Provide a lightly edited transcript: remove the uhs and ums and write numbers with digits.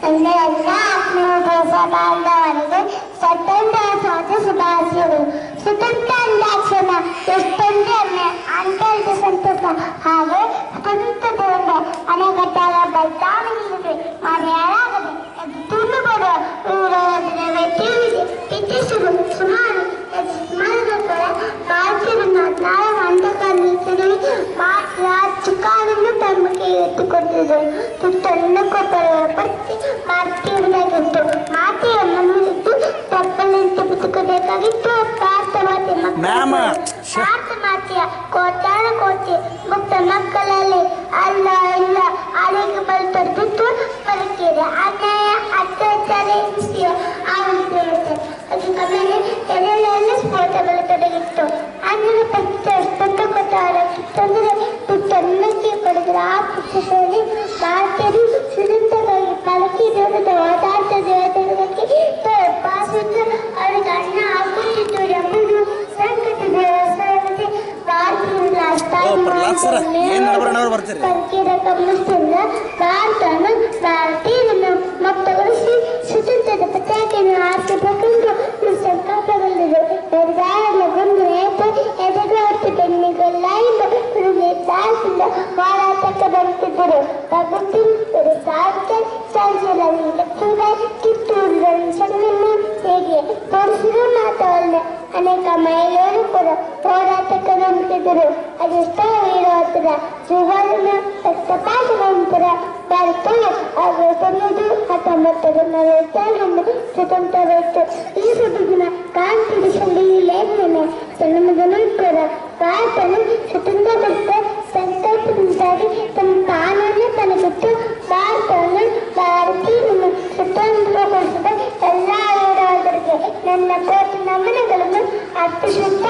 ನನ್ನ ಎಲ್ಲ ಆತ್ಮೀಯ ದೇಶ ಬಾಂಧವರಿಗೆ ಸ್ವತಂತ್ರ ಶುಭಾಶಯಗಳು. ಸ್ವತಂತ್ರ ಅಂದಾಕ್ಷಣ ಎಷ್ಟೊಂದು ಹೆಮ್ಮೆ ಅಂತ ಹೇಳಿದ ಸಂತೋಷ. ಹಾಗೆ ಸ್ವತಂತ್ರದಿಂದ ಅಣೆಕಟ್ಟಾಗ ಬಲ್ತಾವಿಗೆ ಮರೆಯಾಗದೆ ತುಂಡು ಬರುವ ವ್ಯಕ್ತಿಗಳು ಸುಮಾರು ಸ್ಮರಣಗಳ ಭಾರತೀಯರನ್ನು ನಾವು ಅಂಧಕಾರದಲ್ಲಿ ಮಾತ್ರ ಚಿಕ್ಕಾನನ್ನು ತಮಗೆ ಎತ್ತುಕೊಟ್ಟಿದ್ದರು. ತುತ್ತನ್ನಕ್ಕೊಬ್ಬರ ಪಟ್ಟಿ ಮಾತೆಯವರಾಗಿತ್ತು. ಮಾತೆಯನ್ನು ಮುರಿದು ತಪ್ಪಲಂತೆ ಬದುಕಬೇಕಾಗಿತ್ತು. ಭಾರತ ಮಾತೆಯ ಕೋಟ್ಯಾನ ಕೋಟಿ ಮುಕ್ತ ಮಕ್ಕಳಲ್ಲಿ ಅಲ್ಲ ಇಲ್ಲ ಆರೋಗ್ಯ ಬಲು ತೊರೆದಿತ್ತು. ಬದುಕಿದೆ ಅನ್ಯಾಯ ಅತ್ಯಾಚಾರ ಆಗುತ್ತಿರುತ್ತೆ. ಅದಕ್ಕೆ ಮೇಲೆ ಎಲ್ಲೆಲ್ಲ ಸ್ಫೋಟಗಳು ತೊಡಗಿತ್ತು. ಅಂದರೆ ತೊಂದರೆ ತುತ್ತನ್ನಕ್ಕೆ ಪಡೆದರೆ ಆ ಪುಸ್ತಕದಲ್ಲಿ ಭಾರತೀಯರು ಸುರಕ್ಷಿತವಾಗಿ ಪಲಕಿ ದೂರದ ಓದಾಟ ದೇವತೆಗಳಿಗೆ ಪಾಸಿದ್ದು ಅವರಿಗೆ ಅನ್ನ ಹಾಕುತ್ತಿದ್ದರು ಎಂಬುದು ಸಂಕಟ ದೇವಸ್ಥಾನಕ್ಕೆ ಭಾರತೀಯ ಗಮನಿಸಿದ ಭಾರತವನ್ನು ಭಾರತೀಯರನ್ನು ಮುಕ್ತಗೊಳಿಸಿ ಸ್ವತಂತ್ರದ ಪತಾಕೆಯನ್ನು ಹಾರಿಸಬೇಕೆಂದು ಸಂಕಲ್ಪಗೊಂಡಿದೆ. ನಿರ್ಧಾರವನ್ನು ಒಂದು ಎದುರಾಟ ಬೆನ್ನಿಗೊಲ್ಲ ಎಂಬ ನಿರ್ಧಾರದಿಂದ ಹೋರಾಟಕ್ಕೆ ಬರುತ್ತಿದ್ದರು. ಭಗವಂತರು ಸಾರ್ವಜನಿಕ ಸಂಜೆಯಲ್ಲಿ ಕಿತ್ತೂರು ಸಣ್ಣನ್ನು ಹೇಗೆ ತೋರಿಸಿದ ಮಾತವಲ್ಲ ಅನೇಕ ಮಹಿಳೆಯರು ಕೂಡ ಹೋರಾಟಕ್ಕೆ ನಂಬಿದ್ದರು. ಅದೆಷ್ಟೋ ವೀರವತ್ತರ ಜೀವನ ರಕ್ತಪಾತದ ನಂತರ ಭಾರತವು 1947 ಸ್ವತಂತ್ರವಾಯಿತು. ಈ ಸುದ್ದಿನ ಕಾಂತಿ ಸಂಧಿಯ ಲೇಖನ ಸಣ್ಣದ ನಂತರ ಭಾರತನು ಸ್ವತಂತ್ರಗೊಳಿಸಿದ ಸಂಕಲ್ಪದಿಂದಾಗಿ ತನ್ನ ತಾನನ್ನು ತನಗಿತ್ತು. ಭಾರತವನ್ನು ಭಾರತೀಯರನ್ನು ಸ್ವತಂತ್ರಗೊಳಿಸಿದ ಎಲ್ಲ ವೀರವರಿಗೆ ನನ್ನ ಕೋಟಿ ನಮನಗಳನ್ನು ಅರ್ಪಿಸುತ್ತೇನೆ.